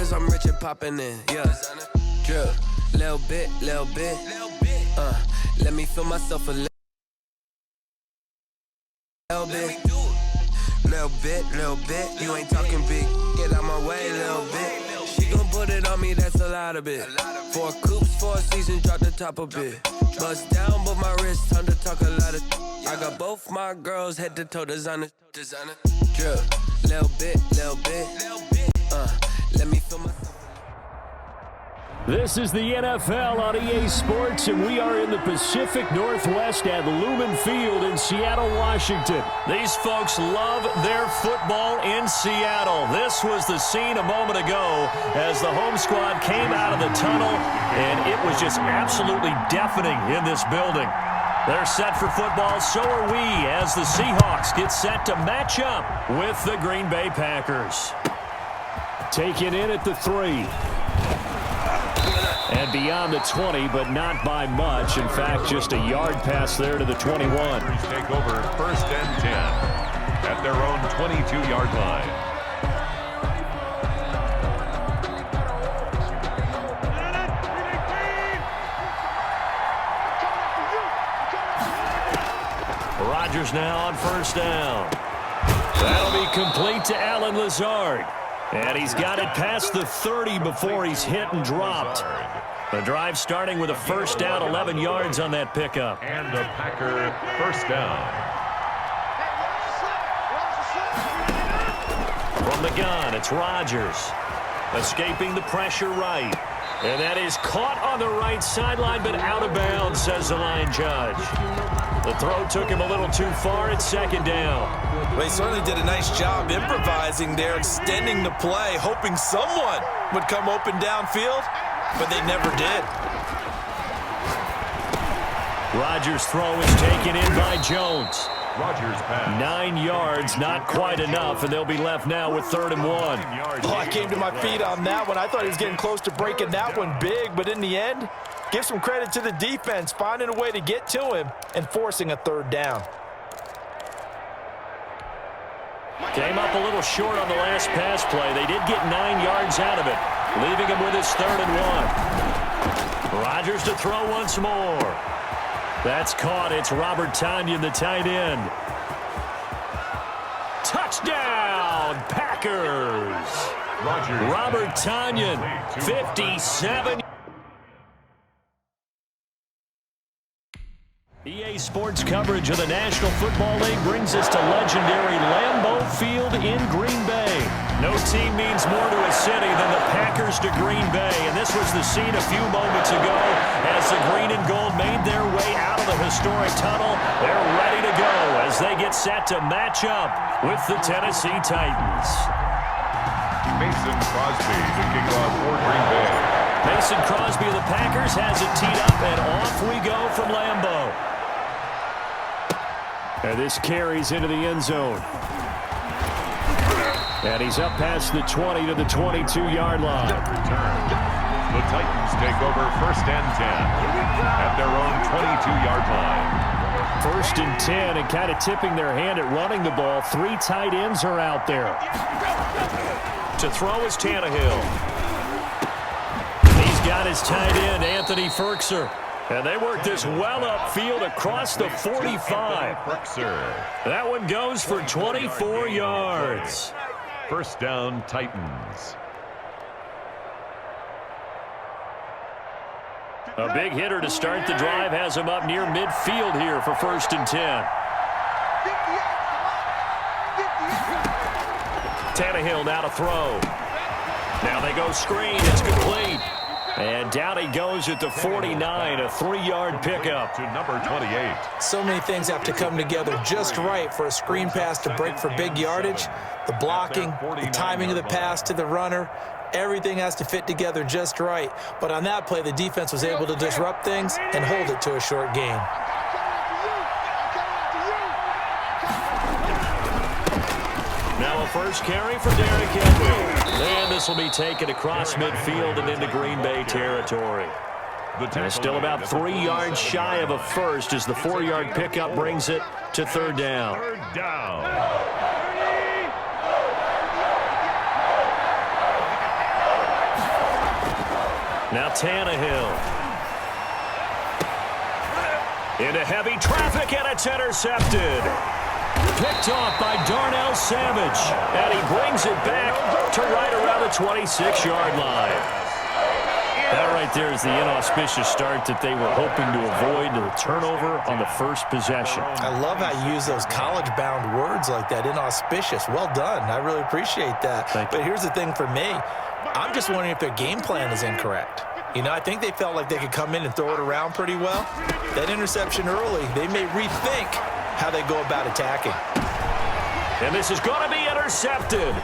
cause I'm rich and poppin' in, yeah. Drip, little bit. Let me feel myself a little bit. Little bit. You ain't talking big. Get out my way, little bit. She gon' put it on me, that's a lot of it. 4 coops, 4 seasons, drop the top a bit. Bust down, but my wrist, time to talk a lot of. I got both my girls head to toe designer. Drip, little bit. Let me feel myself. This is the NFL on EA Sports, and we are in the Pacific Northwest at Lumen Field in Seattle, Washington. These folks love their football in Seattle. This was the scene a moment ago as the home squad came out of the tunnel, and it was just absolutely deafening in this building. They're set for football, so are we, as the Seahawks get set to match up with the Green Bay Packers. Taken in at the 3. And beyond the 20, but not by much. In fact, just a yard pass there to the 21. Take over 1st and 10 at their own 22-yard line. Rodgers now on 1st down. That'll be complete to Allen Lazard. And he's got it past the 30 before he's hit and dropped. The drive starting with a 1st down, 11 yards on that pickup. And a Packer 1st down. From the gun, it's Rodgers. Escaping the pressure right. And that is caught on the right sideline, but out of bounds, says the line judge. The throw took him a little too far at 2nd down. Well, he certainly did a nice job improvising there, extending the play, hoping someone would come open downfield, but they never did. Rodgers' throw is taken in by Jones. Rodgers pass. 9 yards, not quite enough, and they'll be left now with 3rd and 1. Oh, I came to my feet on that one. I thought he was getting close to breaking that one big, but in the end, give some credit to the defense, finding a way to get to him and forcing a 3rd down. Came up a little short on the last pass play. They did get 9 yards out of it, leaving him with his 3rd and 1. Rodgers to throw once more. That's caught. It's Robert Tonyan, the tight end. Touchdown, Packers. Robert Tonyan, 57. EA Sports coverage of the National Football League brings us to legendary Lambeau Field in Green Bay. No team means more to a city than the Packers to Green Bay, and this was the scene a few moments ago as the green and gold made their way out of the historic tunnel. They're ready to go as they get set to match up with the Tennessee Titans. Mason Crosby to kick off for Green Bay. Mason Crosby of the Packers has it teed up, and off we go from Lambeau. And this carries into the end zone. And he's up past the 20 to the 22-yard line. The Titans take over 1st and 10 at their own 22-yard line. 1st and 10, and kind of tipping their hand at running the ball. 3 tight ends are out there. To throw is Tannehill. He's got his tight end, Anthony Ferkser. And they work this well upfield across the 45. That one goes for 24 yards. 1st down, Titans. A big hitter to start the drive has him up near midfield here for 1st and 10. Tannehill now to throw. Now they go screen. It's complete. And down he goes at the 49, a 3-yard pickup. To number 28. So many things have to come together just right for a screen pass to break for big yardage. The blocking, the timing of the pass to the runner, everything has to fit together just right. But on that play, the defense was able to disrupt things and hold it to a short gain. Now a first carry for Derrick Henry. And this will be taken across midfield and into Green Bay territory. And still about 3 yards shy of a first as the 4-yard pickup brings it to 3rd down. 3rd down. Now Tannehill. Into heavy traffic, and it's intercepted. Picked off by Darnell Savage. And he brings it back to right around the 26-yard line. That right there is the inauspicious start that they were hoping to avoid, the turnover on the first possession. I love how you use those college-bound words like that, inauspicious. Well done. I really appreciate that. But here's the thing for me. I'm just wondering if their game plan is incorrect. You know, I think they felt like they could come in and throw it around pretty well. That interception early, they may rethink how they go about attacking. And this is going to be intercepted.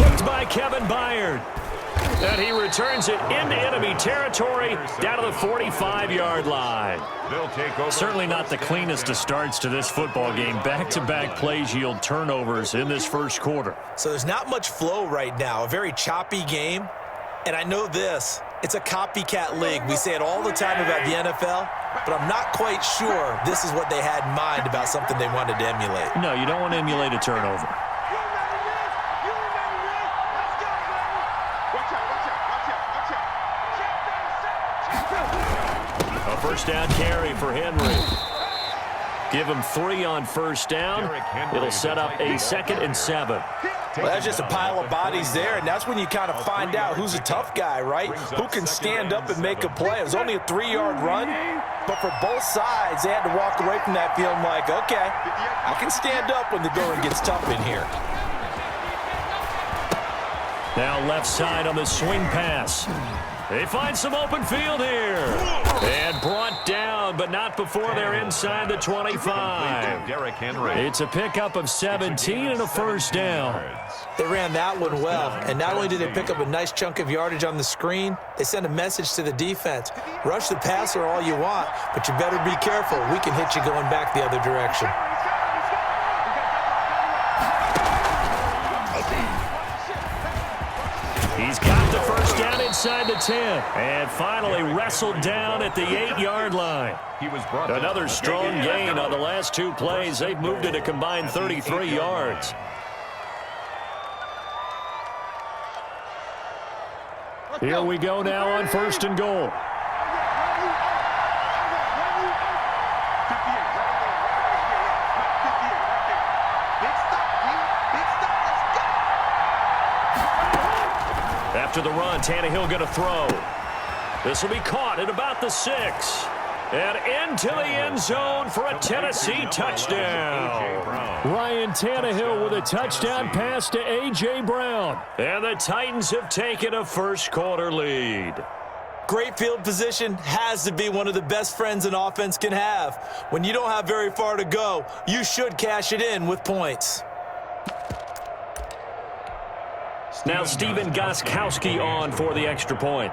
Hooked by Kevin Byard. And he returns it into enemy territory down to the 45-yard line. Certainly not the cleanest of starts to this football game. Back-to-back plays yield turnovers in this first quarter. So there's not much flow right now. A very choppy game. And I know this. It's a copycat league. We say it all the time about the NFL, but I'm not quite sure this is what they had in mind about something they wanted to emulate. No, you don't want to emulate a turnover. A first down carry for Henry. Give him 3 on first down. It'll set up a 2nd and 7. Well, that's just a pile of bodies there, and that's when you kind of find out who's a tough guy, right? Who can stand up and make a play. It was only a 3-yard run, but for both sides, they had to walk away from that feeling like, okay, I can stand up when the going gets tough in here. Now left side on the swing pass. They find some open field here. And brought down, but not before they're inside the 25. It's a pickup of 17 and a first down. They ran that one well, and not only did they pick up a nice chunk of yardage on the screen, they sent a message to the defense. Rush the passer all you want, but you better be careful. We can hit you going back the other direction. He's got the first down inside the 10. And finally wrestled down at the 8-yard line. Another strong gain on the last 2 plays. They've moved it a combined 33 yards. Here we go now on 1st and goal. After the run, Tannehill going to throw. This will be caught at about the 6. And into the end zone for a Tennessee touchdown. Ryan Tannehill with a touchdown pass to A.J. Brown. And the Titans have taken a first quarter lead. Great field position has to be one of the best friends an offense can have. When you don't have very far to go, you should cash it in with points. Now Stephen Gostkowski on for the extra point.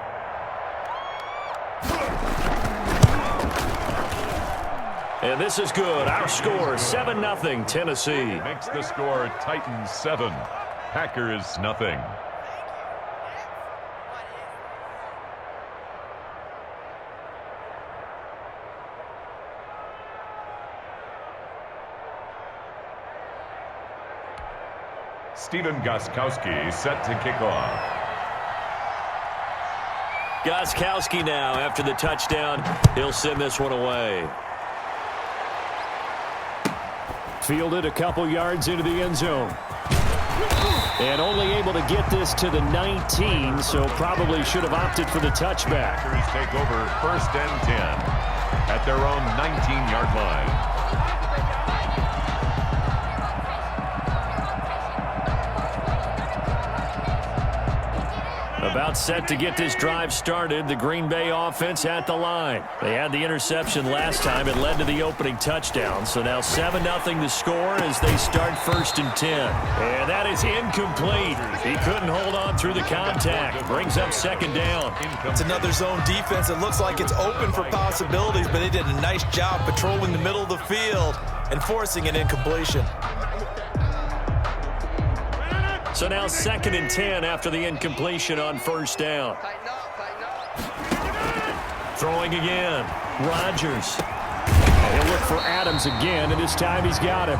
And this is good. Our score, 7-0 Tennessee. Makes the score Titans 7, Packers nothing. Stephen Gostkowski set to kick off. Gostkowski now after the touchdown. He'll send this one away. Fielded a couple yards into the end zone. And only able to get this to the 19, so probably should have opted for the touchback. Packers take over 1st and 10 at their own 19-yard line. About set to get this drive started. The Green Bay offense at the line. They had the interception last time. It led to the opening touchdown. So now 7-0 to score as they start 1st and 10. And that is incomplete. He couldn't hold on through the contact. Brings up 2nd down. It's another zone defense. It looks like it's open for possibilities, but they did a nice job patrolling the middle of the field and forcing an incompletion. So now 2nd and 10 after the incompletion on 1st down. Throwing again. Rodgers. And he'll look for Adams again, and this time he's got him.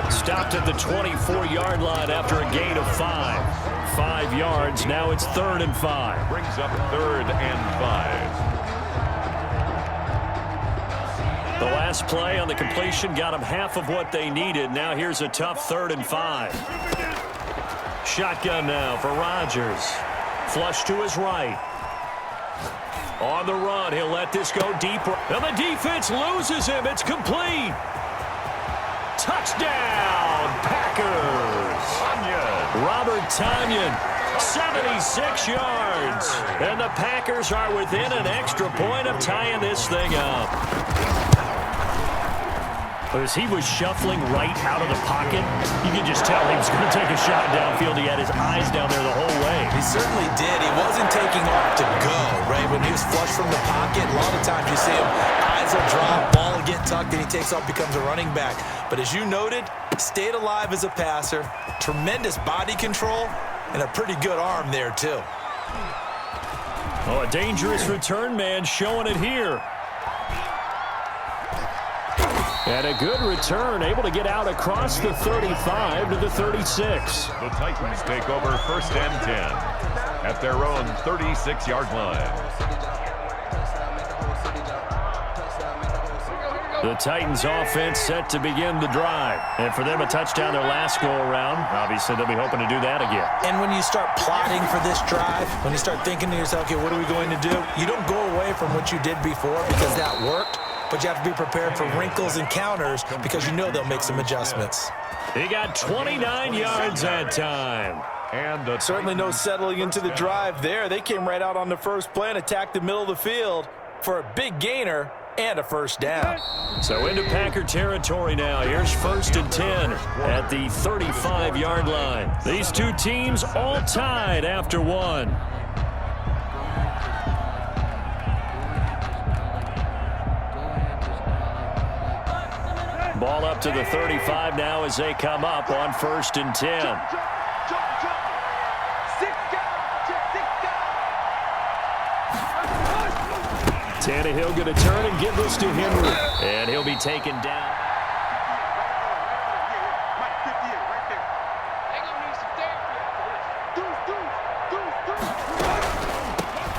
Stopped at the 24-yard line after a gain of 5. 5 yards. Now it's 3rd and 5. Brings up 3rd and 5. The last play on the completion got them half of what they needed. Now here's a tough 3rd and 5. Shotgun now for Rodgers. Flush to his right. On the run, he'll let this go deeper. And the defense loses him. It's complete. Touchdown, Packers. Robert Tonyan, 76 yards. And the Packers are within an extra point of tying this thing up. As he was shuffling right out of the pocket, you could just tell he was going to take a shot downfield. He had his eyes down there the whole way. He certainly did. He wasn't taking off to go, right? When he was flush from the pocket, a lot of times you see him, eyes will drop, ball will get tucked, and he takes off, becomes a running back. But as you noted, stayed alive as a passer, tremendous body control, and a pretty good arm there, too. Oh, a dangerous return man showing it here. And a good return, able to get out across the 35 to the 36. The Titans take over 1st and 10 at their own 36-yard line. The Titans offense set to begin the drive. And for them, a touchdown their last go-around. Obviously, they'll be hoping to do that again. And when you start plotting for this drive, when you start thinking to yourself, okay, what are we going to do? You don't go away from what you did before because that worked. But you have to be prepared for wrinkles and counters because you know they'll make some adjustments. He got 29 yards that time. And certainly no settling into the drive there. They came right out on the first play and attacked the middle of the field for a big gainer and a first down. So into Packer territory now. Here's 1st and 10 at the 35-yard line. These two teams all tied after one. Ball up to the 35 now as they come up on 1st and 10. Tannehill going to turn and give this to Henry. And he'll be taken down.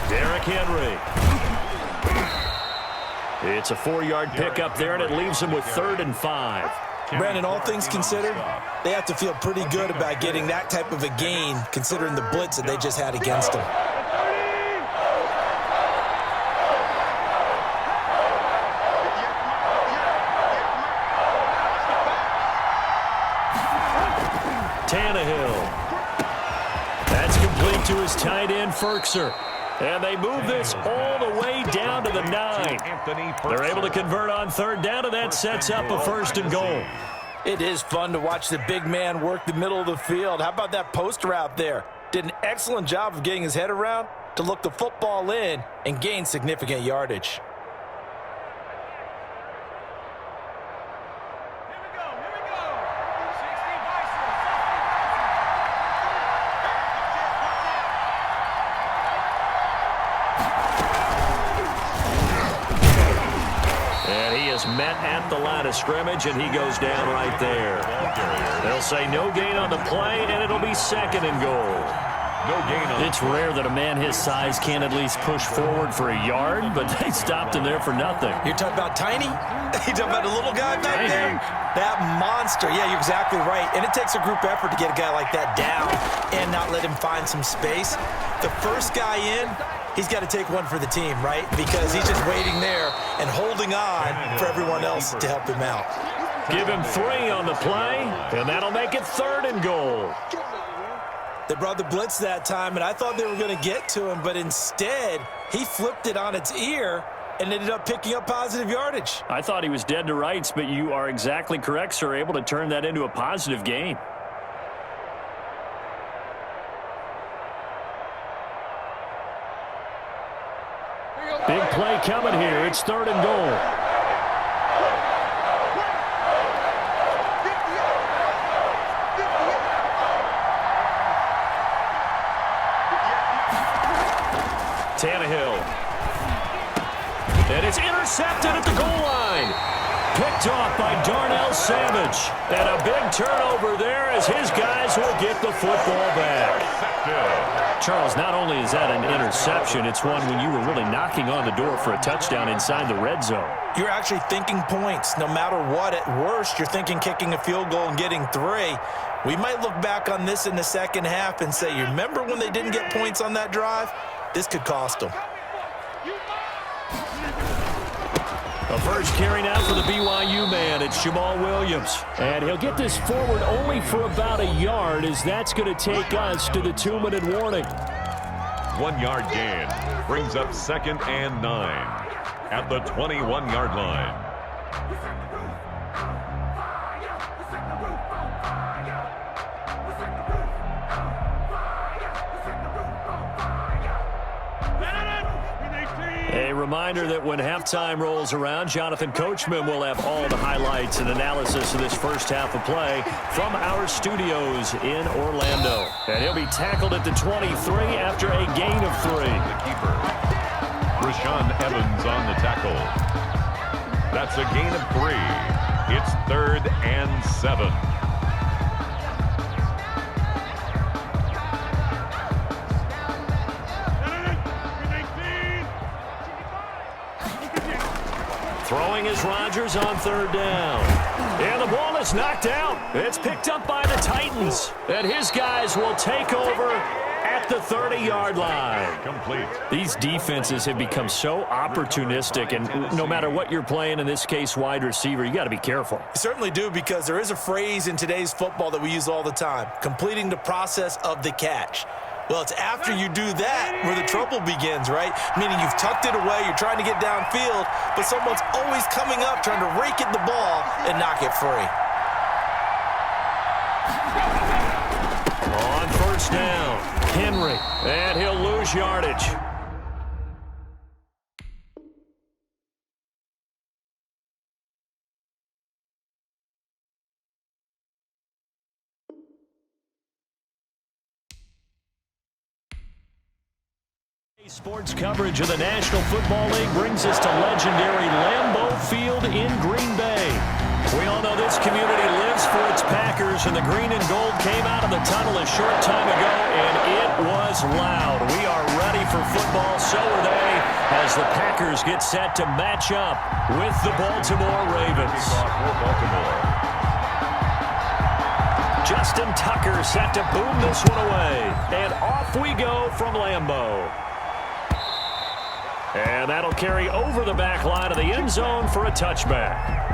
Derrick Henry. It's a 4-yard pickup there, and it leaves them with 3rd and 5. Brandon, all things considered, they have to feel pretty good about getting that type of a gain, considering the blitz that they just had against them. Tannehill. That's complete to his tight end, Firkser. And they move this all the way down to the 9. They're able to convert on 3rd down, and that sets up a 1st and goal. It is fun to watch the big man work the middle of the field. How about that post route there? Did an excellent job of getting his head around to look the football in and gain significant yardage. Met at the line of scrimmage, and he goes down right there. They'll say no gain on the play, and it'll be 2nd and goal. No gain on It's rare that a man his size can't at least push forward for a yard, but they stopped him there for nothing. You're talking about tiny? You're talking about a little guy back there? That monster. Yeah, you're exactly right. And it takes a group effort to get a guy like that down and not let him find some space. The first guy in, he's got to take one for the team, right? Because he's just waiting there and holding on for everyone else to help him out. Give him 3 on the play, and that'll make it 3rd and goal. They brought the blitz that time, and I thought they were going to get to him, but instead, he flipped it on its ear and ended up picking up positive yardage. I thought he was dead to rights, but you are exactly correct, sir, able to turn that into a positive gain. Big play coming here. It's 3rd and goal. Tannehill. And it's intercepted at the goal line. Picked off by Darnell Savage. And a big turnover there as his guys will get the football back. Charles, not only is that an interception, it's one when you were really knocking on the door for a touchdown inside the red zone. You're actually thinking points. No matter what, at worst, you're thinking kicking a field goal and getting 3. We might look back on this in the second half and say, you remember when they didn't get points on that drive? This could cost them. The first carry now for the BYU man. It's Jamal Williams. And he'll get this forward only for about a yard, as that's going to take us to the 2-minute warning. 1-yard gain brings up 2nd and 9 at the 21-yard line. A reminder that when halftime rolls around, Jonathan Coachman will have all the highlights and analysis of this first half of play from our studios in Orlando. And he'll be tackled at the 23 after a gain of 3. The keeper, Rashawn Evans on the tackle. That's a gain of 3. It's 3rd and 7. Throwing is Rodgers on 3rd down. And the ball is knocked out. It's picked up by the Titans. And his guys will take over at the 30-yard line. Complete. These defenses have become so opportunistic, and no matter what you're playing, in this case wide receiver, you got to be careful. You certainly do, because there is a phrase in today's football that we use all the time, completing the process of the catch. Well, it's after you do that where the trouble begins, right? Meaning you've tucked it away, you're trying to get downfield, but someone's always coming up trying to rake at the ball and knock it free. On 1st down, Henry, and he'll lose yardage. Sports coverage of the National Football League brings us to legendary Lambeau Field in Green Bay. We all know this community lives for its Packers, and the green and gold came out of the tunnel a short time ago, and it was loud. We are ready for football, so are they, as the Packers get set to match up with the Baltimore Ravens. Justin Tucker set to boom this one away, and off we go from Lambeau. And that'll carry over the back line of the end zone for a touchback.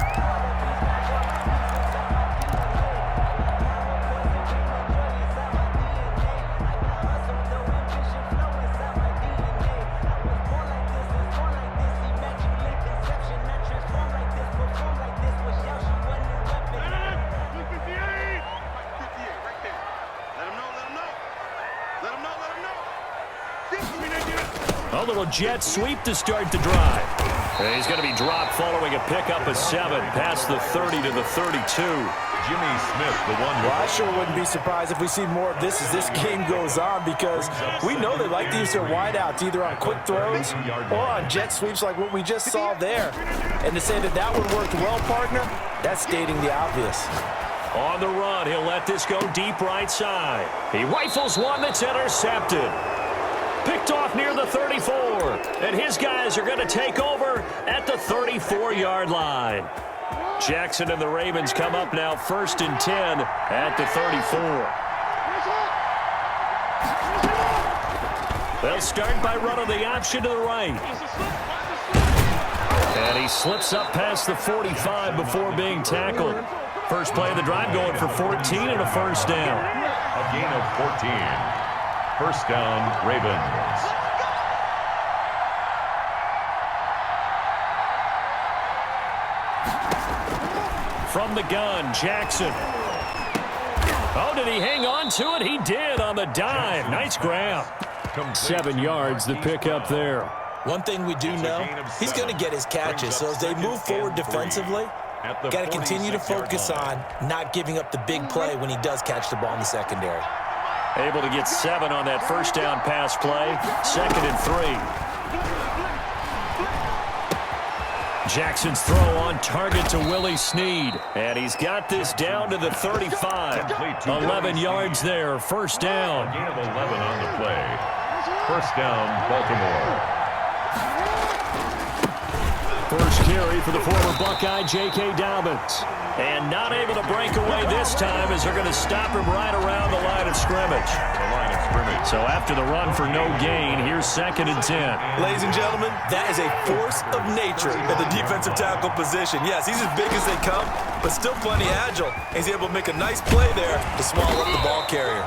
A little jet sweep to start the drive. And he's going to be dropped following a pickup of 7 past the 30 to the 32. Jimmy Smith, the one. Well, I sure wouldn't be surprised if we see more of this as this game goes on, because we know they like to use their wideouts either on quick throws or on jet sweeps like what we just saw there. And to say that that one worked well, partner, that's stating the obvious. On the run, he'll let this go deep right side. He rifles one that's intercepted. Picked off near the 34, and his guys are going to take over at the 34-yard line. Jackson and the Ravens come up now 1st and 10 at the 34. They'll start by running the option to the right. And he slips up past the 45 before being tackled. First play of the drive going for 14 and a 1st down. A gain of 14. 1st down, Ravens. From the gun, Jackson. Oh, did he hang on to it? He did on the dive. Nice grab. 7 yards, the pickup there. One thing we do know, he's going to get his catches. So as they move forward defensively, got to continue to focus on not giving up the big play when he does catch the ball in the secondary. Able to get 7 on that 1st down pass play. 2nd and 3. Jackson's throw on target to Willie Snead. And he's got this down to the 35. 11 yards there. First down. Gain of 11 on the play. First down, Baltimore. First carry for the former Buckeye, J.K. Dobbins. And not able to break away this time as they're going to stop him right around the line of scrimmage. So after the run for no gain, here's 2nd and 10. Ladies and gentlemen, that is a force of nature at the defensive tackle position. Yes, he's as big as they come, but still plenty agile. He's able to make a nice play there to swallow up the ball carrier.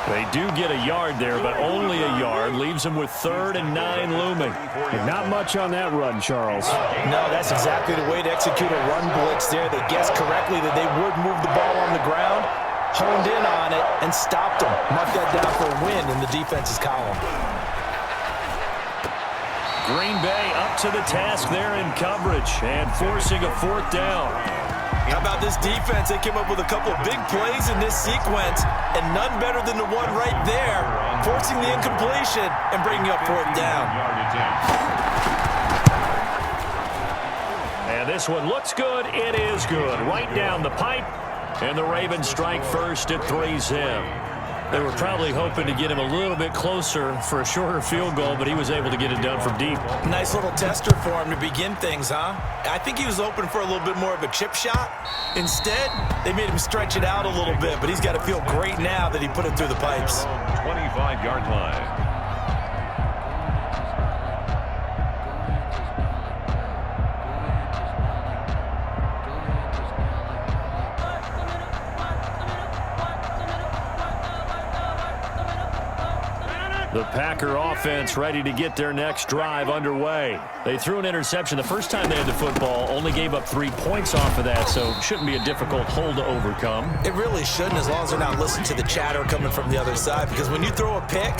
They do get a yard there, but only a yard. Leaves them with 3rd and 9 looming. And not much on that run, Charles. No, that's exactly the way to execute a run blitz there. They guessed correctly that they would move the ball on the ground, honed in on it, and stopped them. Mark that down for a win in the defense's column. Green Bay up to the task there in coverage and forcing a 4th down. How about this defense? They came up with a couple of big plays in this sequence, and none better than the one right there, forcing the incompletion and bringing up 4th down. And this one looks good. It is good. Right down the pipe, and the Ravens strike first at 3-zip. They were probably hoping to get him a little bit closer for a shorter field goal, but he was able to get it done from deep. Nice little tester for him to begin things, huh? I think he was hoping for a little bit more of a chip shot. Instead, they made him stretch it out a little bit, but he's got to feel great now that he put it through the pipes. 25-yard line. The Packer offense ready to get their next drive underway. They threw an interception the first time they had the football, only gave up 3 points off of that, so it shouldn't be a difficult hole to overcome. It really shouldn't, as long as they're not listening to the chatter coming from the other side, because when you throw a pick,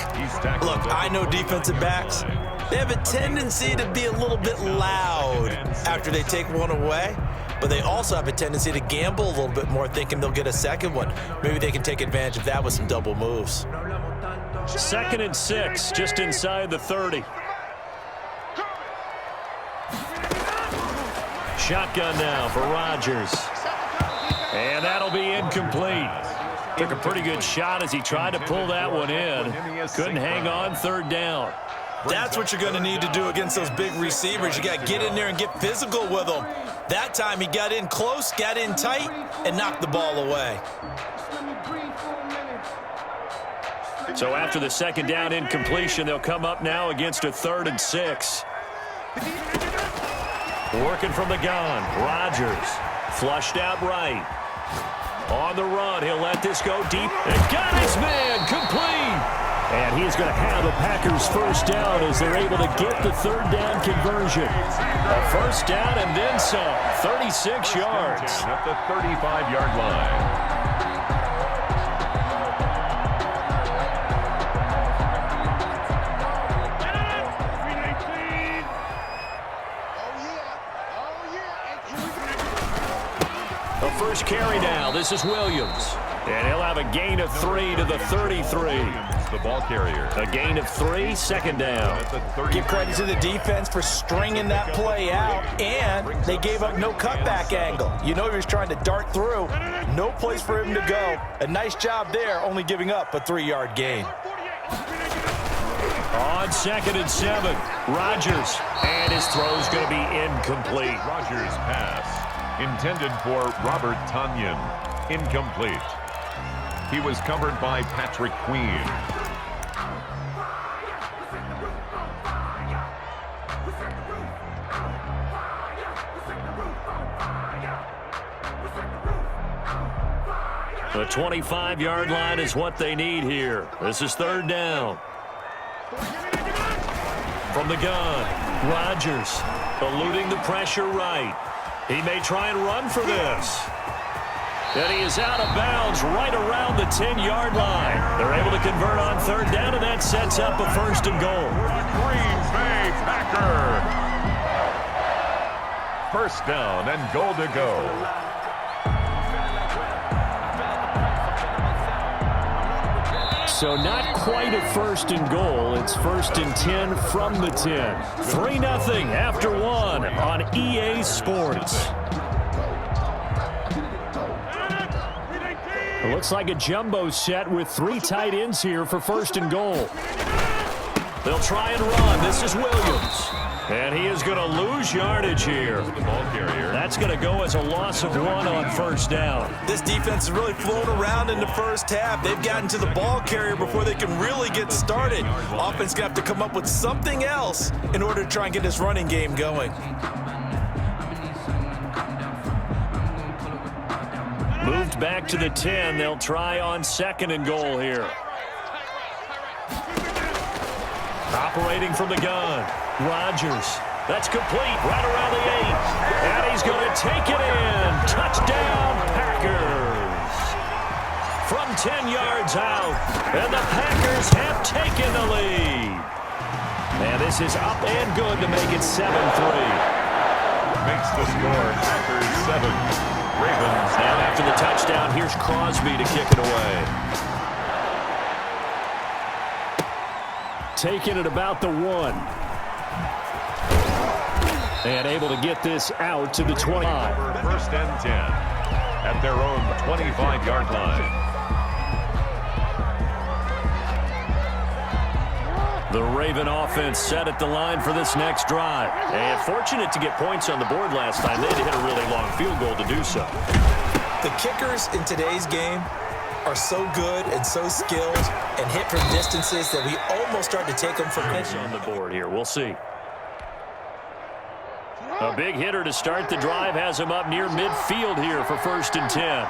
look, I know defensive backs, they have a tendency to be a little bit loud after they take one away, but they also have a tendency to gamble a little bit more, thinking they'll get a second one. Maybe they can take advantage of that with some double moves. 2nd and 6, just inside the 30. Shotgun now for Rodgers. And that'll be incomplete. Took a pretty good shot as he tried to pull that one in. Couldn't hang on, 3rd down. That's what you're going to need to do against those big receivers. You got to get in there and get physical with them. That time he got in close, got in tight, and knocked the ball away. So after the 2nd down incompletion, they'll come up now against a 3rd and 6. Working from the gun, Rodgers flushed out right. On the run, he'll let this go deep. And got his man, complete. And he's going to have the Packers' first down as they're able to get the 3rd down conversion. A first down and then some, 36 yards. At the 35-yard line. First carry now. This is Williams. And he'll have a gain of 3 to the 33. The ball carrier. A gain of 3, 2nd down. Give credit to the defense for stringing that play out, and they gave up no cutback angle. You know he was trying to dart through. No place for him to go. A nice job there, only giving up a 3-yard gain. On 2nd and 7, Rodgers. And his throw's going to be incomplete. Rodgers' pass. Intended for Robert Tonyan. Incomplete. He was covered by Patrick Queen. The 25-yard line is what they need here. This is 3rd down. From the gun, Rodgers eluding the pressure right. He may try and run for this. And he is out of bounds right around the 10-yard line. They're able to convert on 3rd down, and that sets up a 1st and goal. Green Bay Packer. 1st down and goal to go. So not quite a first and goal. It's first and 10 from the 10. 3-0 after one on EA Sports. It looks like a jumbo set with 3 tight ends here for first and goal. They'll try and run. This is Williams. And he is going to lose yardage here. The ball carrier. That's going to go as a loss of 1 on first down. This defense is really flown around in the first half. They've gotten to the ball carrier before they can really get started. Offense going to have to come up with something else in order to try and get this running game going. Moved back to the 10. They'll try on second and goal here. Operating from the gun. Rodgers. That's complete right around the 8. And he's going to take it in. Touchdown, Packers. From 10 yards out. And the Packers have taken the lead. And this is up and good to make it 7-3. Makes the score Packers 7. Ravens. And after the touchdown, here's Crosby to kick it away. Taking it about the 1. And able to get this out to the 25. First and 10 at their own 25-yard line. The Raven offense set at the line for this next drive. And fortunate to get points on the board last time. They had to hit a really long field goal to do so. The kickers in today's game are so good and so skilled and hit from distances that we almost start to take them for granted. On the board here. We'll see. A big hitter to start the drive has him up near midfield here for first and 10.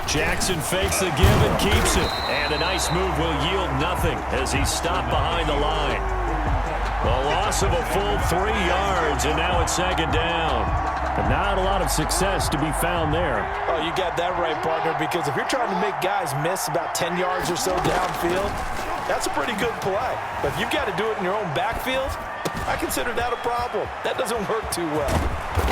Jackson fakes the give and keeps it. And a nice move will yield nothing as he's stopped behind the line. A loss of a full 3 yards, and now it's second down. But not a lot of success to be found there. Oh, you got that right, partner, because if you're trying to make guys miss about 10 yards or so downfield, that's a pretty good play. But if you've got to do it in your own backfield, I consider that a problem. That doesn't work too well.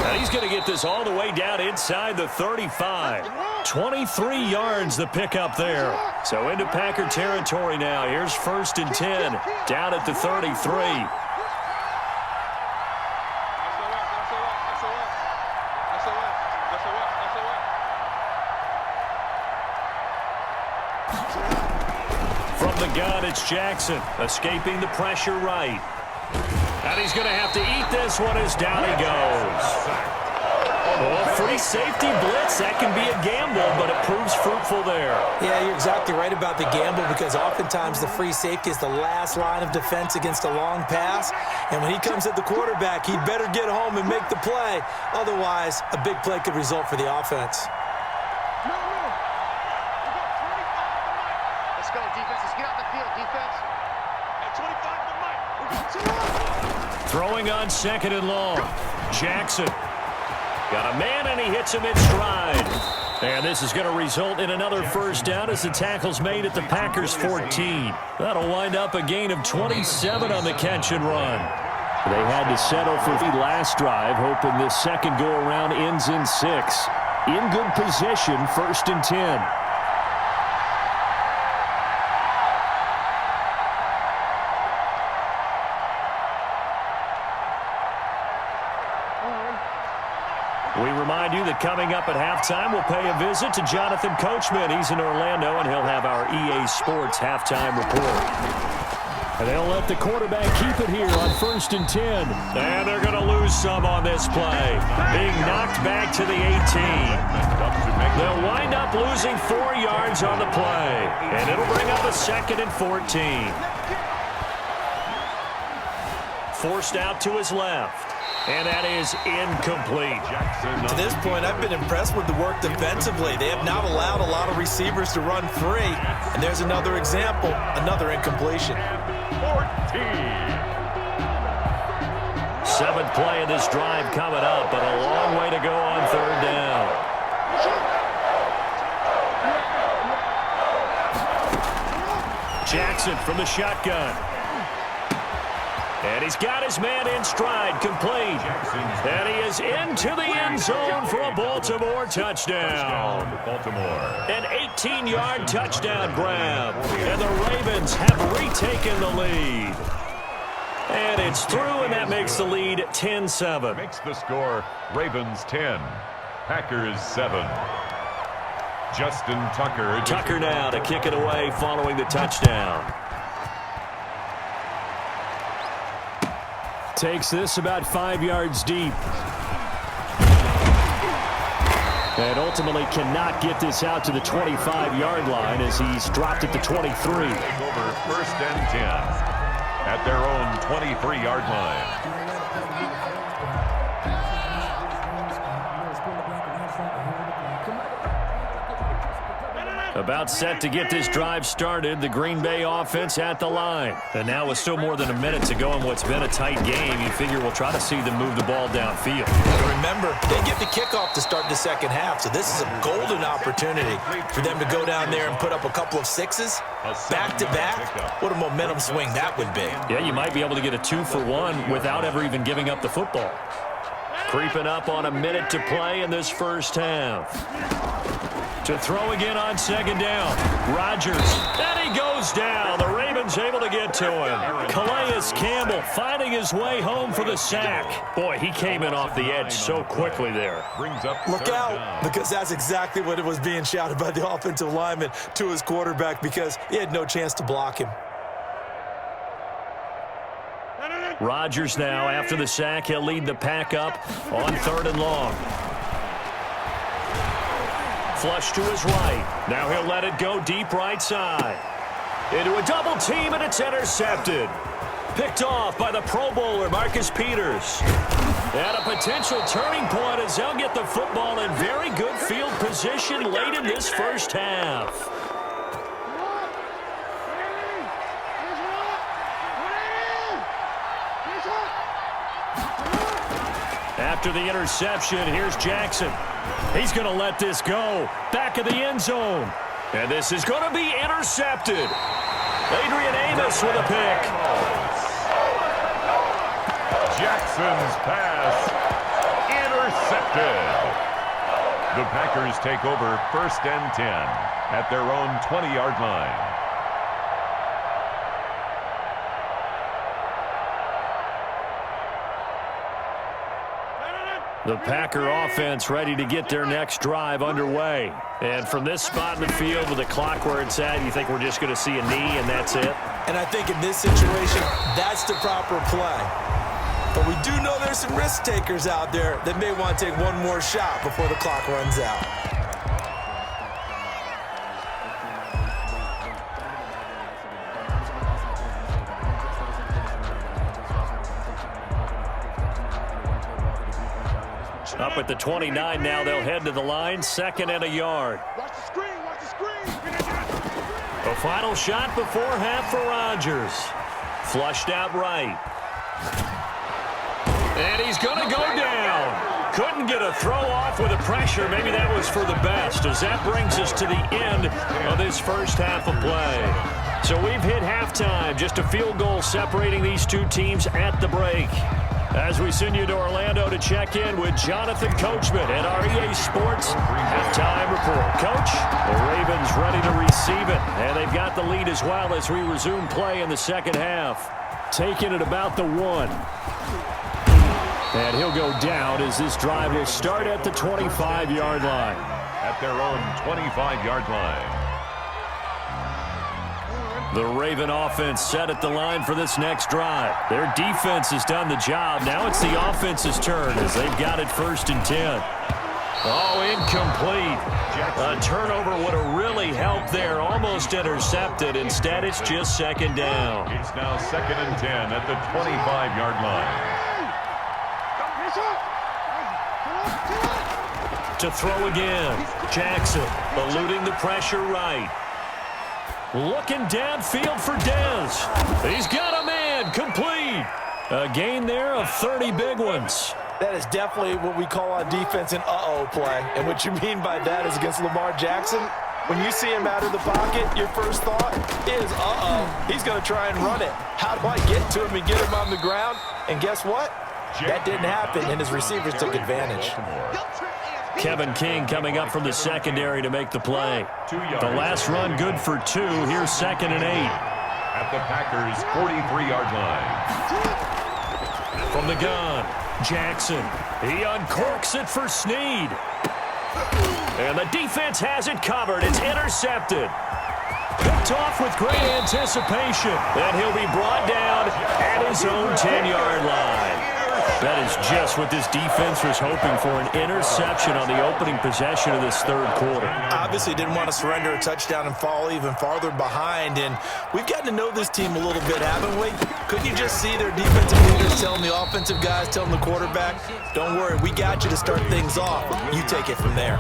Now he's going to get this all the way down inside the 35. 23 yards the pickup there. So into Packer territory now. Here's first and 10 down at the 33. From the gun, it's Jackson escaping the pressure right. And he's going to have to eat this one as down he goes. Oh, free safety blitz. That can be a gamble, but it proves fruitful there. Yeah, you're exactly right about the gamble because oftentimes the free safety is the last line of defense against a long pass. And when he comes at the quarterback, he'd better get home and make the play. Otherwise, a big play could result for the offense. Let's go, defense. Let's get out the field, defense. At 25 to Mike. We got 2 Throwing on second and long. Jackson. Got a man, and he hits him in stride. And this is going to result in another first down as the tackle's made at the Packers' 14. That'll wind up a gain of 27 on the catch and run. They had to settle for the last drive, hoping this second go-around ends in 6. In good position, first and 10. We remind you that coming up at halftime, we'll pay a visit to Jonathan Coachman. He's in Orlando, and he'll have our EA Sports halftime report. And they'll let the quarterback keep it here on first and 10. And they're going to lose some on this play. Being knocked back to the 18. They'll wind up losing 4 yards on the play. And it'll bring up a second and 14. Forced out to his left. And that is incomplete. To this point, I've been impressed with the work defensively. They have not allowed a lot of receivers to run free. And there's another example, another incompletion. 7th play of this drive coming up, but a long way to go on third down. Jackson from the shotgun. And he's got his man in stride, complete. And he is into the end zone for a Baltimore touchdown. An 18-yard touchdown grab. And the Ravens have retaken the lead. And it's through, and that makes the lead 10-7. Makes the score Ravens 10, Packers 7. Justin Tucker. Tucker now to kick it away following the touchdown. Takes this about 5 yards deep. And ultimately cannot get this out to the 25-yard line as he's dropped it to 23. Take over first and 10 at their own 23-yard line. About set to get this drive started, the Green Bay offense at the line. And now with still more than a minute to go in what's been a tight game, you figure we'll try to see them move the ball downfield. And remember, they get the kickoff to start the second half, so this is a golden opportunity for them to go down there and put up a couple of sixes back-to-back. What a momentum swing that would be. Yeah, you might be able to get a 2-for-1 without ever even giving up the football. Creeping up on a minute to play in this first half. To throw again on second down. Rodgers. And he goes down. The Ravens able to get to him. Calais Campbell finding his way home for the sack. Boy, he came in off the edge so quickly there. Brings up Look out, because that's exactly what it was being shouted by the offensive lineman to his quarterback, because he had no chance to block him. Rodgers now, after the sack, he'll lead the pack up on 3rd and long. Flush to his right. Now he'll let it go deep right side. Into a double team, and it's intercepted. Picked off by the Pro Bowler, Marcus Peters. And a potential turning point as they'll get the football in very good field position late in this first half. After the interception, here's Jackson. He's going to let this go. Back of the end zone. And this is going to be intercepted. Adrian Amos with a pick. Jackson's pass intercepted. The Packers take over first and 10 at their own 20-yard line. The Packer offense ready to get their next drive underway. And from this spot in the field with the clock where it's at, you think we're just going to see a knee and that's it? And I think in this situation, that's the proper play. But we do know there's some risk takers out there that may want to take one more shot before the clock runs out. Up at the 29 now, they'll head to the line, 2nd and a yard. Watch the screen, watch the screen. A final shot before half for Rodgers. Flushed out right. And he's going to go down. Couldn't get a throw off with the pressure. Maybe that was for the best, as that brings us to the end of this first half of play. So we've hit halftime, just a field goal separating these two teams at the break. As we send you to Orlando to check in with Jonathan Coachman at our EA Sports Halftime Report. Coach, the Ravens ready to receive it, and they've got the lead as well as we resume play in the second half. Taking it about the 1. And he'll go down as this drive will start at the 25-yard line. At their own 25-yard line. The Raven offense set at the line for this next drive. Their defense has done the job. Now it's the offense's turn as they've got it 1st and 10. Oh, incomplete. A turnover would have really helped there. Almost intercepted. Instead, it's just 2nd down. It's now 2nd and 10 at the 25-yard line. To throw again. Jackson eluding the pressure right. Looking downfield for Dez. He's got a man, complete. A gain there of 30 big ones. That is definitely what we call on defense an uh-oh play. And what you mean by that is against Lamar Jackson, When you see him out of the pocket, your first thought is, he's going to try and run it. How do I get to him and get him on the ground? And guess what? That didn't happen, and his receivers took advantage. Kevin King coming up from the secondary to make the play. The last run good for 2. Here's 2nd and 8. At the Packers' 43-yard line. From the gun, Jackson. He uncorks it for Snead. And the defense has it covered. It's intercepted. Picked off with great anticipation. And he'll be brought down at his own 10-yard line. That is just what this defense was hoping for, an interception on the opening possession of this third quarter. Obviously didn't want to surrender a touchdown and fall even farther behind, and we've gotten to know this team a little bit, haven't we? Couldn't you just see their defensive leaders telling the offensive guys, telling the quarterback, don't worry, we got you to start things off. You take it from there.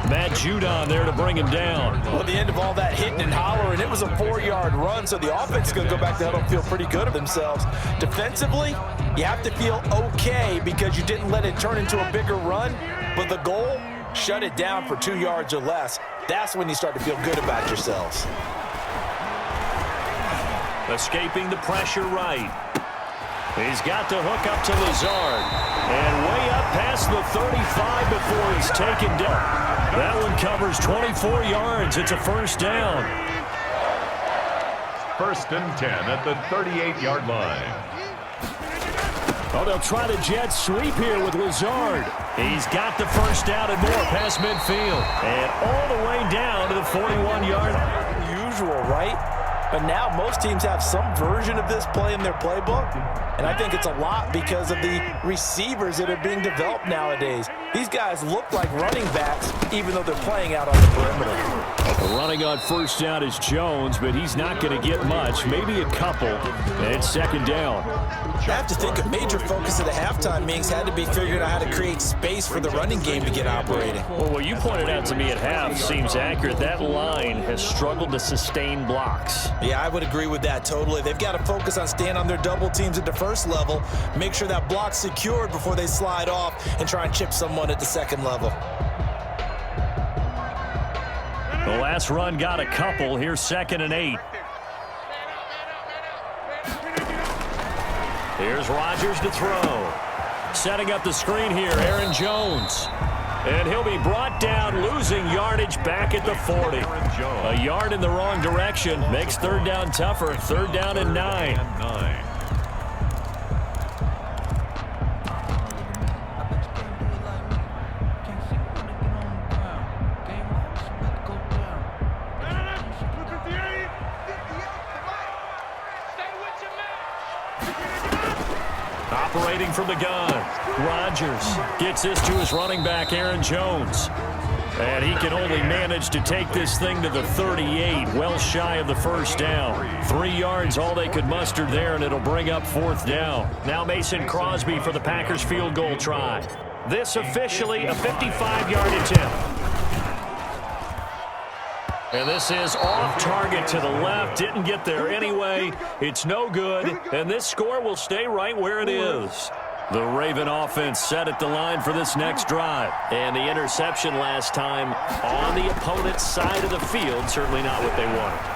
Matt Judon there to bring him down. Well, at the end of all that hitting and hollering, it was a 4-yard run, so the offense is going to go back to huddle and feel pretty good of themselves. Defensively, you have to feel okay because you didn't let it turn into a bigger run, but the goal, shut it down for 2 yards or less. That's when you start to feel good about yourselves. Escaping the pressure right. He's got to hook up to Lazard. And way up past the 35 before he's taken down. That one covers 24 yards. It's a first down. 1st and 10 at the 38-yard line. Oh, they'll try the jet sweep here with Lazard. He's got the first down and more past midfield. And all the way down to the 41-yard line. Usual, right? But now most teams have some version of this play in their playbook. And I think it's a lot because of the receivers that are being developed nowadays. These guys look like running backs, even though they're playing out on the perimeter. Running on first down is Jones, but he's not going to get much, maybe a couple. And it's 2nd down. I have to think a major focus of the halftime meetings had to be figuring out how to create space for the running game to get operating. Well, what you pointed out to me at half seems accurate. That line has struggled to sustain blocks. Yeah, I would agree with that totally. They've got to focus on staying on their double teams at the first level, make sure that block's secured before they slide off and try and chip someone at the second level. The last run got a couple. Here's 2nd and 8. Here's Rodgers to throw. Setting up the screen here, Aaron Jones. And he'll be brought down, losing yardage back at the 40. A yard in the wrong direction makes 3rd down tougher. 3rd down and 9. Operating from the gun, Rodgers gets this to his running back, Aaron Jones. And he can only manage to take this thing to the 38, well shy of the first down. 3 yards, all they could muster there, and it'll bring up 4th down. Now Mason Crosby for the Packers field goal try. This officially a 55-yard attempt. And this is off target to the left. Didn't get there anyway. It's no good. And this score will stay right where it is. The Raven offense set at the line for this next drive. And the interception last time on the opponent's side of the field. Certainly not what they wanted.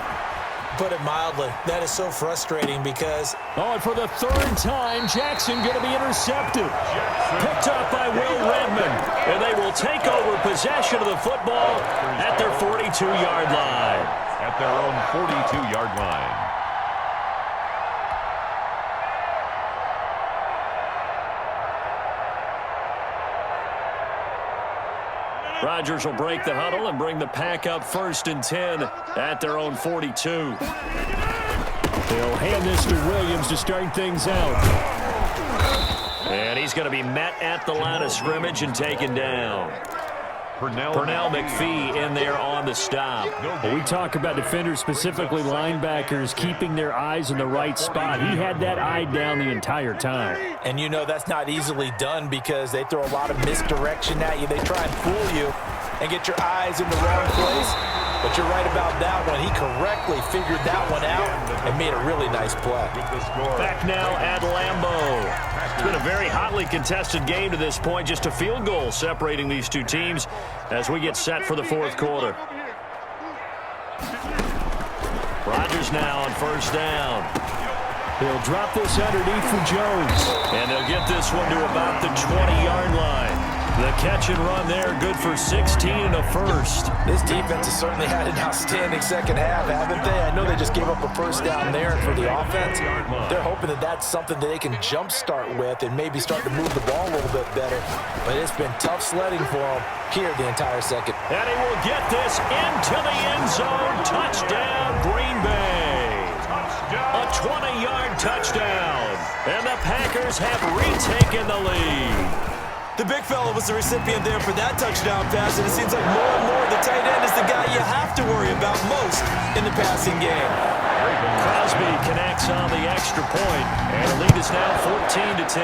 Put it mildly, that is so frustrating because... Oh, and for the 3rd time, Jackson going to be intercepted. Picked up by Will Redmond. And they will take over possession of the football at their 42-yard line. At their own 42-yard line. Rodgers will break the huddle and bring the pack up 1st and 10 at their own 42. They'll hand this to Williams to start things out. And he's going to be met at the line of scrimmage and taken down. Pernell McPhee in there on the stop. Well, we talk about defenders, specifically linebackers, keeping their eyes in the right spot. He had that eye down the entire time. And you know that's not easily done because they throw a lot of misdirection at you. They try and fool you and get your eyes in the wrong place. But you're right about that one. He correctly figured that one out and made a really nice play. Back now at Lambeau. It's been a very hotly contested game to this point. Just a field goal separating these two teams as we get set for the 4th quarter. Rodgers now on first down. He'll drop this underneath for Jones. And they'll get this one to about the 20-yard line. The catch and run there, good for 16 and a first. This defense has certainly had an outstanding second half, haven't they? I know they just gave up a first down there, and for the offense, they're hoping that that's something that they can jumpstart with and maybe start to move the ball a little bit better. But it's been tough sledding for them here the entire second. And he will get this into the end zone. Touchdown, Green Bay. A 20-yard touchdown. And the Packers have retaken the lead. The big fella was the recipient there for that touchdown pass, and it seems like more and more the tight end is the guy you have to worry about most in the passing game. Crosby connects on the extra point, and the lead is now 14-10.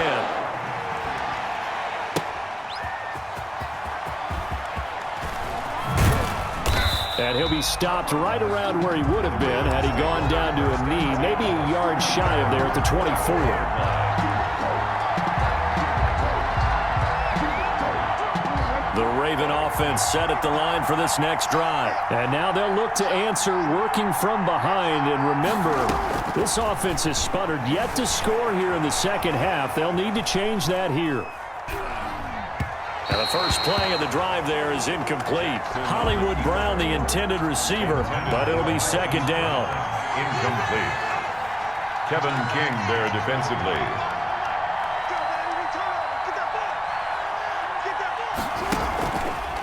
And he'll be stopped right around where he would have been had he gone down to a knee, maybe a yard shy of there at the 24. The Raven offense set at the line for this next drive. And now they'll look to answer working from behind. And remember, this offense has sputtered yet to score here in the second half. They'll need to change that here. And the first play of the drive there is incomplete. Hollywood Brown, the intended receiver, but it'll be second down. Incomplete. Kevin King there defensively.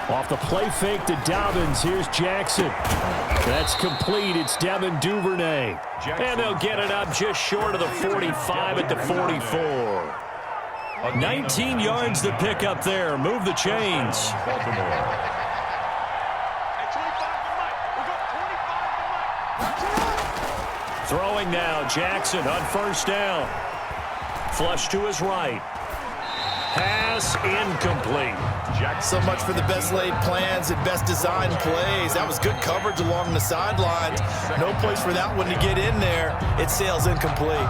Off the play fake to Dobbins, here's Jackson. That's complete. It's Devin Duvernay. And they'll get it up just short of the 45 at the 44. 19 yards to pick up there. Move the chains. Throwing now, Jackson on first down. Flush to his right. Pass incomplete. So much for the best laid plans and best designed plays. That was good coverage along the sidelines. No place for that one to get in there. It sails incomplete.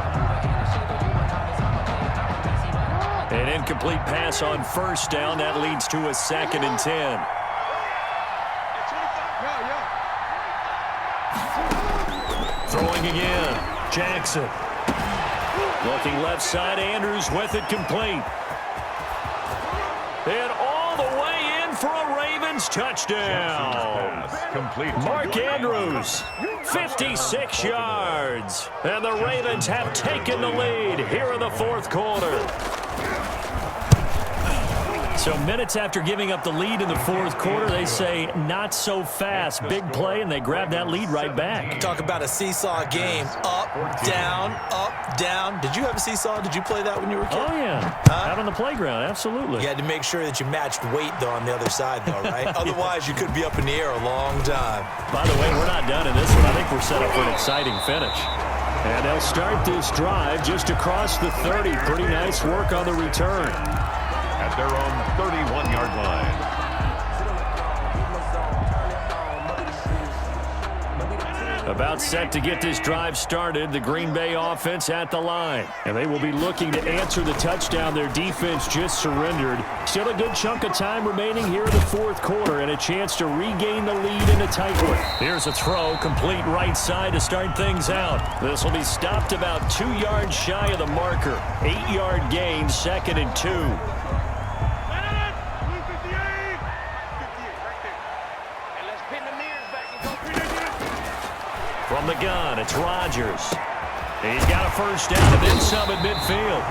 An incomplete pass on first down. That leads to a 2nd and 10. Throwing again. Jackson. Looking left side. Andrews with it complete. And all the way in for a Ravens touchdown. Mark Andrews, 56 yards. And the Ravens have taken the lead here in the fourth quarter. So minutes after giving up the lead in the fourth quarter, they say not so fast. Big play, and they grab that lead right back. Talk about a seesaw game. Up, down, up, down. Did you have a seesaw? Did you play that when you were a kid? Oh, yeah. Out on the playground, absolutely. You had to make sure that you matched weight, though, on the other side, though, right? Otherwise, you could be up in the air a long time. By the way, we're not done in this one. I think we're set up for an exciting finish. And they'll start this drive just across the 30. Pretty nice work on the return. At their own 31-yard line. About set to get this drive started, the Green Bay offense at the line. And they will be looking to answer the touchdown their defense just surrendered. Still a good chunk of time remaining here in the fourth quarter and a chance to regain the lead in a tight one. Here's a throw, complete right side to start things out. This will be stopped about 2 yards shy of the marker. 8-yard gain, 2nd and 2. From the gun, it's Rodgers. He's got a first down and then some at midfield.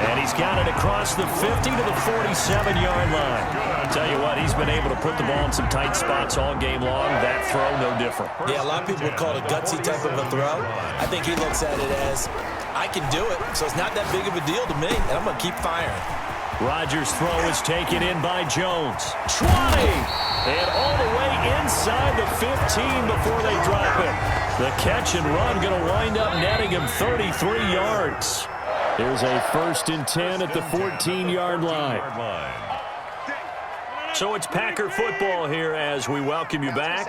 And he's got it across the 50 to the 47-yard line. I'll tell you what, he's been able to put the ball in some tight spots all game long. That throw, no different. Yeah, a lot of people would call it a gutsy type of a throw. I think he looks at it as, I can do it, so it's not that big of a deal to me, and I'm going to keep firing. Rodgers' throw is taken in by Jones. 20! And all the way inside the 15 before they drop it. The catch and run going to wind up netting him 33 yards. There's a 1st and 10 at the 14-yard line. So it's Packer football here as we welcome you back.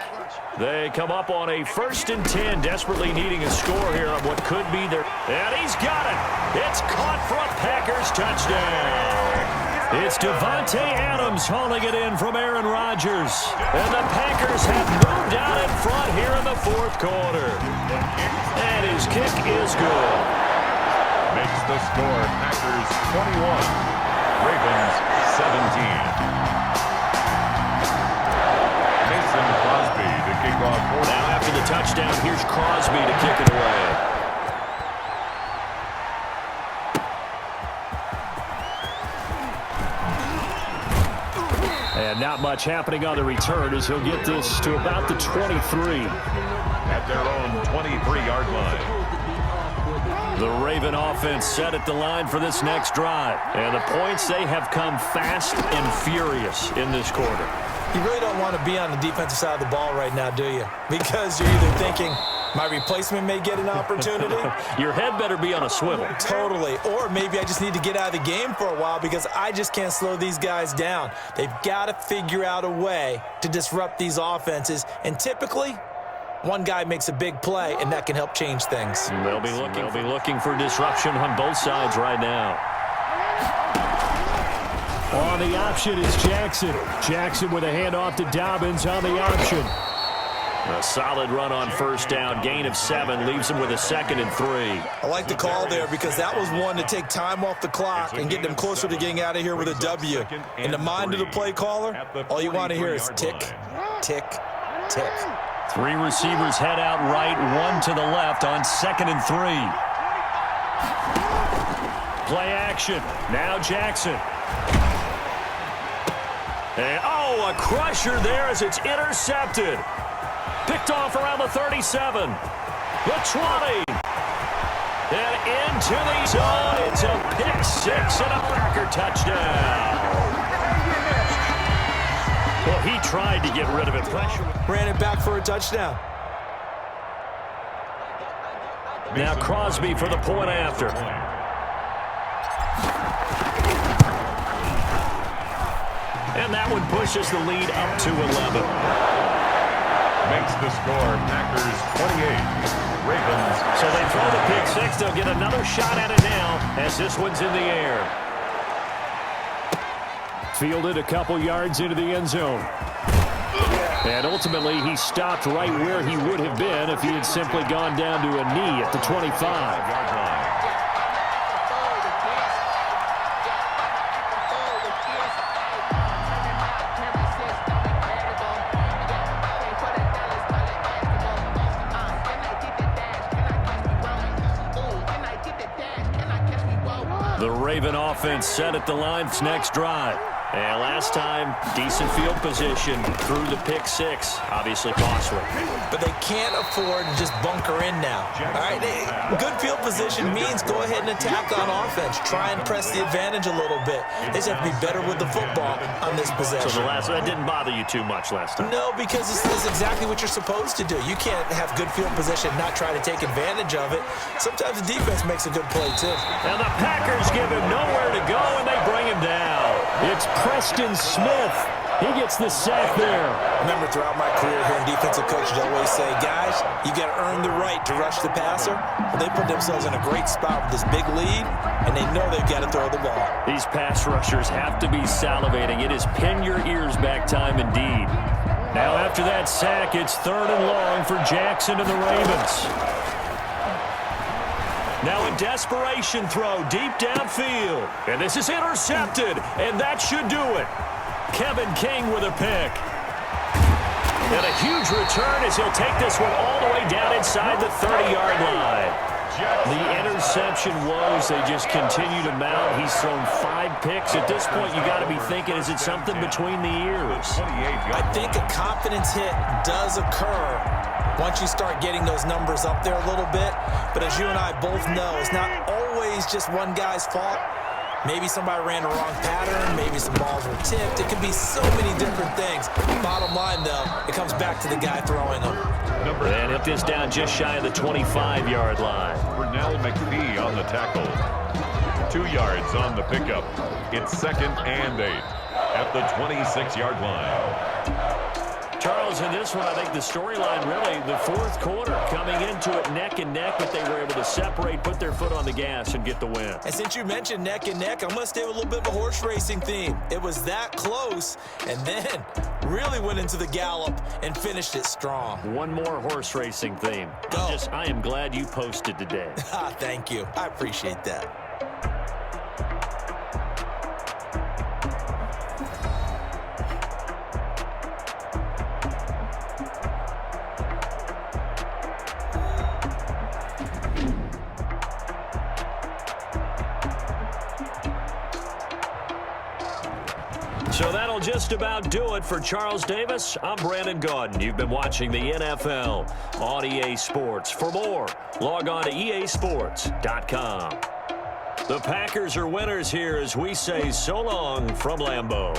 They come up on a 1st and 10, desperately needing a score here on what could be their... And he's got it! It's caught for a Packers touchdown! It's Davante Adams hauling it in from Aaron Rodgers. And the Packers have moved out in front here in the fourth quarter. And his kick is good. Makes the score Packers 21, Ravens 17. Mason Crosby to kick off. Now after the touchdown, here's Crosby to kick it away. And not much happening on the return as he'll get this to about the 23. At their own 23-yard line. The Raven offense set at the line for this next drive. And the points, they have come fast and furious in this quarter. You really don't want to be on the defensive side of the ball right now, do you? Because you're either thinking, my replacement may get an opportunity. Your head better be on a swivel. Totally. Or maybe I just need to get out of the game for a while because I just can't slow these guys down. They've got to figure out a way to disrupt these offenses. And typically, one guy makes a big play, and that can help change things. They'll be looking for disruption on both sides right now. On the option is Jackson. Jackson with a handoff to Dobbins on the option. A solid run on first down. Gain of 7 leaves him with a 2nd and 3. I like the call there because that was one to take time off the clock and get them closer to getting out of here with a W. In the mind of the play caller, all you want to hear is tick, tick, tick. 3 receivers head out right, 1 to the left on 2nd and 3. Play action. Now Jackson. And, a crusher there as it's intercepted. Picked off around the 37. The 20. And into the zone. It's a pick 6 and a Packer touchdown. Well, he tried to get rid of it. Pressure. Ran it back for a touchdown. Now Crosby for the point after. And that one pushes the lead up to 11. Makes the score Packers 28, Ravens. So they throw the pick 6. They'll get another shot at it now as this one's in the air. Fielded a couple yards into the end zone. And ultimately he stopped right where he would have been if he had simply gone down to a knee at the 25. The Raven offense set at the line's next drive. And last time, decent field position through the pick 6. Obviously costly. But they can't afford to just bunker in now. All right, good field position means go ahead and attack on offense. Try and press the advantage a little bit. They just have to be better with the football on this possession. So that didn't bother you too much last time? No, because this is exactly what you're supposed to do. You can't have good field position and not try to take advantage of it. Sometimes the defense makes a good play, too. And the Packers give him nowhere to go, and they bring him down. It's Preston Smith. He gets the sack there. Remember, throughout my career here in defensive coaches, I always say, guys, you got to earn the right to rush the passer. But they put themselves in a great spot with this big lead, and they know they've got to throw the ball. These pass rushers have to be salivating. It is pin your ears back time indeed. Now after that sack, it's 3rd and long for Jackson and the Ravens. Now a desperation throw deep downfield. And this is intercepted, and that should do it. Kevin King with a pick. And a huge return as he'll take this one all the way down inside the 30-yard line. The interception woes, they just continue to mount. He's thrown 5 picks. At this point, you got to be thinking, is it something between the ears? I think a confidence hit does occur once you start getting those numbers up there a little bit. But as you and I both know, it's not always just one guy's fault. Maybe somebody ran the wrong pattern. Maybe some balls were tipped. It could be so many different things. Bottom line, though, it comes back to the guy throwing them. And if this down just shy of the 25-yard line. Pernell McPhee on the tackle. 2 yards on the pickup. It's 2nd and 8 at the 26-yard line. Charles Charles, in this one, I think the storyline really, the fourth quarter, coming into it neck and neck, but they were able to separate, put their foot on the gas, and get the win. And since you mentioned neck and neck, I'm going to stay with a little bit of a horse racing theme. It was that close, and then really went into the gallop and finished it strong. One more horse racing theme. Go. I am glad you posted today. Thank you. I appreciate that. So that'll just about do it for Charles Davis. I'm Brandon Gaudin. You've been watching the NFL on EA Sports. For more, log on to easports.com. The Packers are winners here as we say so long from Lambeau.